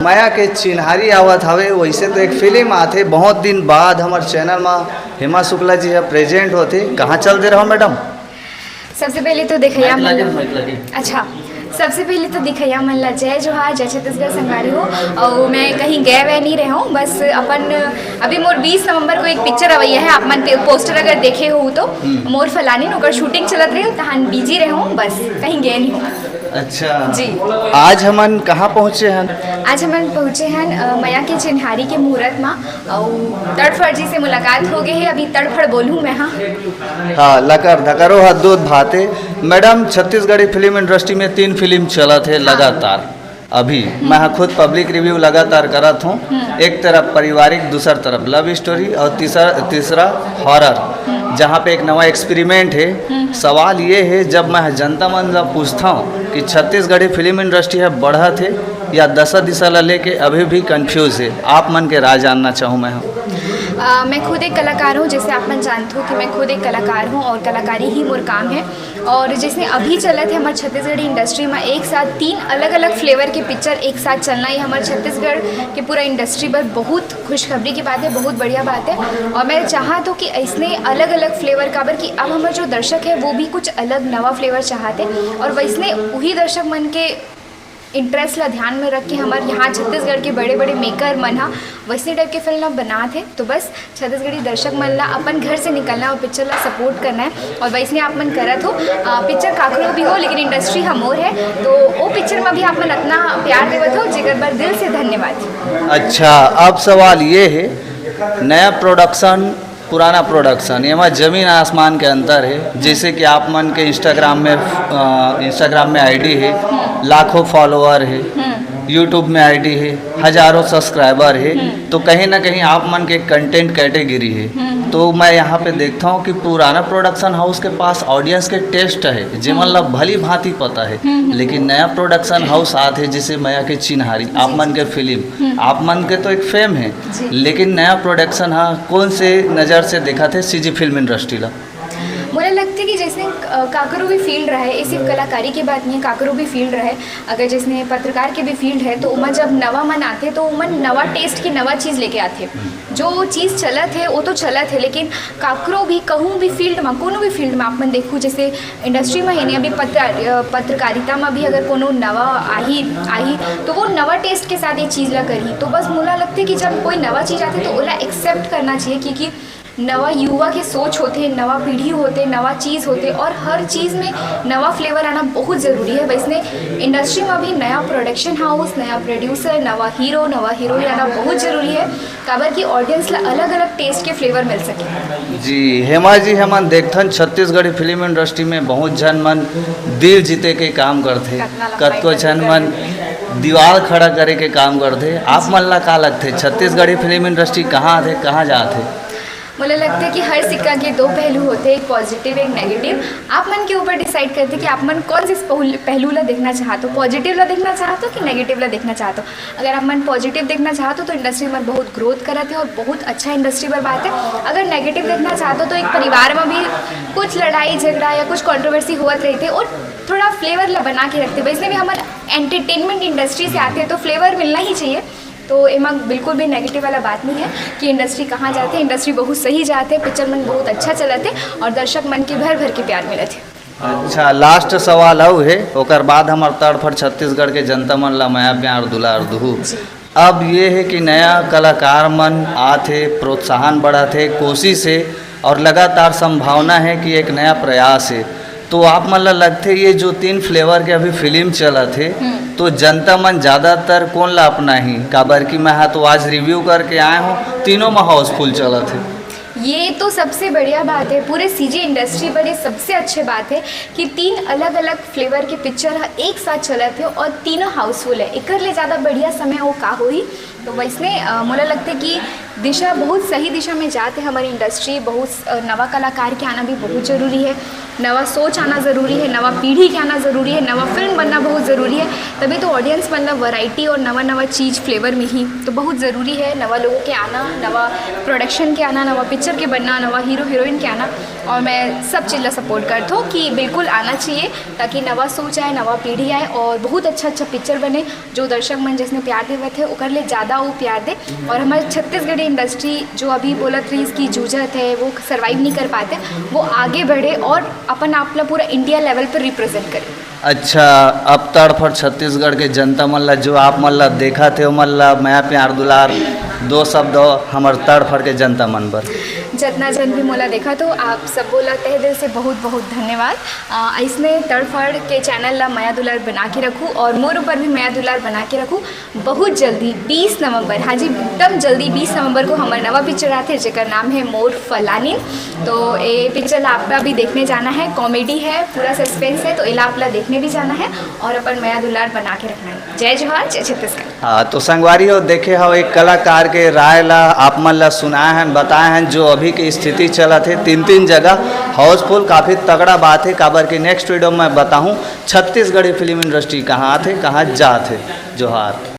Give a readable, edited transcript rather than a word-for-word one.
माया के चिन्हारी आवत हवे वैसे तो एक फिल्म आथे बहुत दिन बाद हमारे चैनल में हेमा शुक्ला जी है प्रेजेंट होते कहाँ चल दे रहा मैडम। सबसे पहले तो दिखैया अच्छा सबसे पहले तो दिखैया मन ला जय जोहार, जय छत्तीसगढ़ संगवारी हो। और मैं कहीं गए वह नहीं रहे हूँ, बस अपन अभी मोर 20 नवंबर को एक पिक्चर अवैया है, आप मन पोस्टर अगर देखे हो तो मोर फलानी नोकर शूटिंग चलत रही तहान बिजी रहे हूँ, बस कहीं गए नहीं हूँ। अच्छा जी, आज हमन कहाँ पहुँचे हैं? आज हम पहुँचे हैं मैया के चिन्हारी के मुहूर्त में और तड़फड़ जी से मुलाकात हो गई है। अभी तड़फड़ बोलूँ मैं। हाँ लकर धकरो हदूत भाते मैडम। छत्तीसगढ़ी फिल्म इंडस्ट्री में 3 फिल्म चला थे लगातार। अभी मैं खुद पब्लिक रिव्यू लगातार करत हूँ, एक तरफ पारिवारिक, दूसर तरफ लव स्टोरी और तीसरा हॉरर, जहाँ पे एक नवा एक्सपेरिमेंट है। सवाल ये है जब मैं जनता मन जब पूछता हूँ कि छत्तीसगढ़ी फिल्म इंडस्ट्री है बढ़त है या 10 दिशा लेके अभी भी कंफ्यूज है, आप मन के राय जानना चाहूँ मैं। मैं खुद एक कलाकार हूँ, जैसे आप मन जानते हो कि मैं खुद एक कलाकार हूँ और कलाकारी ही मोर काम है। और जैसे अभी चला थे हमारे छत्तीसगढ़ी इंडस्ट्री में एक साथ 3 अलग अलग फ्लेवर के पिक्चर एक साथ चलना, ही हमारे छत्तीसगढ़ के पूरा इंडस्ट्री पर बहुत खुशखबरी की बात है, बहुत बढ़िया बात है। और मैं चाहत हूँ कि ऐसने अलग अलग फ्लेवर काबर कि अब हमारे जो दर्शक है वो भी कुछ अलग नवा फ्लेवर चाहते और वैसने वही दर्शक मन के इंटरेस्ट ला ध्यान में रख के हमारे यहाँ छत्तीसगढ़ के बड़े बड़े मेकर मन हा वैसे टाइप के फिल्म बना थे। तो बस छत्तीसगढ़ी दर्शक मन ला अपन घर से निकलना और पिक्चर ला सपोर्ट करना है और वैसने आप मन करत हो। पिक्चर काकरो भी हो लेकिन इंडस्ट्री हमोर है, तो वो पिक्चर में भी आप मन इतना प्यार देवत हो, जेकर बार दिल से धन्यवाद। अच्छा अब सवाल ये है, नया प्रोडक्शन पुराना प्रोडक्शन ये जमीन आसमान के अंतर है। जैसे कि आप मन के इंस्टाग्राम में आईडी है, लाखों फॉलोअर है, यूट्यूब में आईडी है, हज़ारों सब्सक्राइबर है, तो कहीं ना कहीं आप मन के कंटेंट कैटेगरी है। तो मैं यहाँ पे देखता हूँ कि पुराना प्रोडक्शन हाउस के पास ऑडियंस के टेस्ट है जे मतलब भली भांति पता है, लेकिन नया प्रोडक्शन हाउस आते जैसे माया के चिन्हारी आप मन के फिल्म आप मन के तो एक फेम है, लेकिन नया प्रोडक्शन हाँ कौन से नज़र से देखा थे सीजी फिल्म इंडस्ट्री ला? मुझे लगता है कि जैसे काकरो भी फील्ड रहा है, ये सिर्फ कलाकारी की बात नहीं है, काकरो भी फील्ड रहा है। अगर जैसे पत्रकार के भी फील्ड है तो उमा जब नवा मन आते तो उमन नवा टेस्ट की नवा चीज़ लेके आते। जो चीज़ चलत है वो तो चलत है, लेकिन काकरो भी कहूँ भी फील्ड में कोनो भी फील्ड में आप मन देखूँ जैसे इंडस्ट्री में है नहीं, अभी पत्रकारिता में भी अगर कोनो नवा आही तो वो नवा टेस्ट के साथ ये चीज़ ला करी। तो बस मुला लगता है कि जब कोई नवा चीज़ आती तो ओला एक्सेप्ट करना चाहिए, क्योंकि नवा युवा के सोच होते, नवा पीढ़ी होते, नवा चीज़ होते और हर चीज़ में नवा फ्लेवर आना बहुत ज़रूरी है। वैसे इंडस्ट्री में भी नया प्रोडक्शन हाउस, नया प्रोड्यूसर, नवा हीरोइन आना बहुत ज़रूरी है, काबर की ऑडियंस ला अलग अलग टेस्ट के फ्लेवर मिल सके। जी हेमा जी, हमन देखथन छत्तीसगढ़ी फिल्म इंडस्ट्री में बहुत जन मन दिल जीते के काम करते, कतको जन मन दीवार खड़ा करे के काम करते। आप मन ला का लगते छत्तीसगढ़ी फिल्म इंडस्ट्री कहाँ थे कहाँ जाते? मुझे लगता है कि हर सिक्का के 2 पहलू होते हैं, एक पॉजिटिव एक नेगेटिव। आप मन के ऊपर डिसाइड करते कि आप मन कौन से पहलू ला देखना चाहते हो, पॉजिटिव ला देखना चाहते हो कि नेगेटिव ला देखना चाहते हो। अगर आप मन पॉजिटिव देखना चाहते हो तो इंडस्ट्री में बहुत ग्रोथ करते हैं और बहुत अच्छा इंडस्ट्री पर बात है। अगर नेगेटिव देखना चाहते हो तो एक परिवार में भी कुछ लड़ाई झगड़ा या कुछ कॉन्ट्रोवर्सी होते रहते और थोड़ा फ्लेवर ला बना के रखते। वैसे भी हमारे एंटरटेनमेंट इंडस्ट्री से आते हैं तो फ्लेवर मिलना ही चाहिए। तो एमा बिल्कुल भी नेगेटिव वाला बात नहीं है कि इंडस्ट्री कहाँ जाते हैं, इंडस्ट्री बहुत सही जाते हैं, पिक्चर मन बहुत अच्छा चलते और दर्शक मन के भर भर के प्यार मिले थे। अच्छा लास्ट सवाल आउ है, ओकर बाद हमार तड़फड़ छत्तीसगढ़ के जनता मन ला माया प्यार दुलार दुहू। अब ये है कि नया कलाकार मन आते, प्रोत्साहन बढ़ाते, कोशिश है और लगातार संभावना है कि एक नया प्रयास है। तो आप मन ला लगते ये जो 3 फ्लेवर के अभी फिल्म चला थे तो जनता मन ज़्यादातर कौन ला अपना ही, काबर की मैं तो आज रिव्यू करके आए हूँ तीनों में हाउसफुल चला थे। ये तो सबसे बढ़िया बात है, पूरे सीजी इंडस्ट्री पर ये सबसे अच्छी बात है कि 3 अलग अलग फ्लेवर के पिक्चर एक साथ चलते थे और तीनों हाउसफुल है। एक ले ज़्यादा बढ़िया समय वो का हुई। तो वैसने मुझे लगता है कि दिशा बहुत सही दिशा में जाते हमारी इंडस्ट्री, बहुत नवा कलाकार के आना भी बहुत ज़रूरी है। नवा सोच आना ज़रूरी है, नवा पीढ़ी के आना ज़रूरी है, नवा फिल्म बनना बहुत ज़रूरी है, तभी तो ऑडियंस मतलब वैरायटी और नवा नवा चीज़ फ्लेवर मिली तो बहुत ज़रूरी है नवा लोगों के आना, नवा प्रोडक्शन के आना, नवा पिक्चर के बनना, नवा हीरो हीरोइन के आना। और मैं सब चीज़ ला सपोर्ट करता हूँ कि बिल्कुल आना चाहिए ताकि नवा सोच आए, नवा पीढ़ी आए और बहुत अच्छा पिक्चर बने। जो दर्शक मन जिसने प्यार देवे थे ओकर ले ज़्यादा वो प्यार दे और हमारे छत्तीसगढ़ी इंडस्ट्री जो अभी बोलत रही इसकी जूझत है, वो सर्वाइव नहीं कर पाते, वो आगे बढ़े और अपन आपला पूरा इंडिया लेवल पर रिप्रेजेंट करे। अच्छा, अब तड़फड़ छत्तीसगढ़ के जनता मन ला जो आप मन ला देखा थे मन ला मैं प्यार दुलार दो शब्द हमार तड़फड़ के जनता मन पर। जितना जन भी मोला देखा तो आप सब बोला तहे दिल से बहुत बहुत धन्यवाद। इसने तड़फड़ के चैनल ला माया दुलार बना के रखूँ और मोर ऊपर भी माया दुलार बना के रखूँ। बहुत जल्दी 20 नवंबर, हाँ जी एकदम जल्दी 20 नवंबर को हमारा नवा पिक्चर आते हैं जेकर नाम है मोर फलानी। तो ये पिक्चर आपका भी देखने जाना है, कॉमेडी है, पूरा सस्पेंस है, तो इला आपला देखने भी जाना है और अपन माया दुलार बना के रखना है। जय जोहार, जय छत्तीसगढ़। हाँ तो संगवारी हो देखे हो एक कलाकार के राय ला आप मन ला सुनाए हैं, बताए हैं जो अभी की स्थिति चलत है 3 जगह हाउसफुल, काफ़ी तगड़ा बात है। काबर की नेक्स्ट वीडियो में बताऊँ छत्तीसगढ़ी फिल्म इंडस्ट्री कहाँ थे कहाँ जाते। जोहार।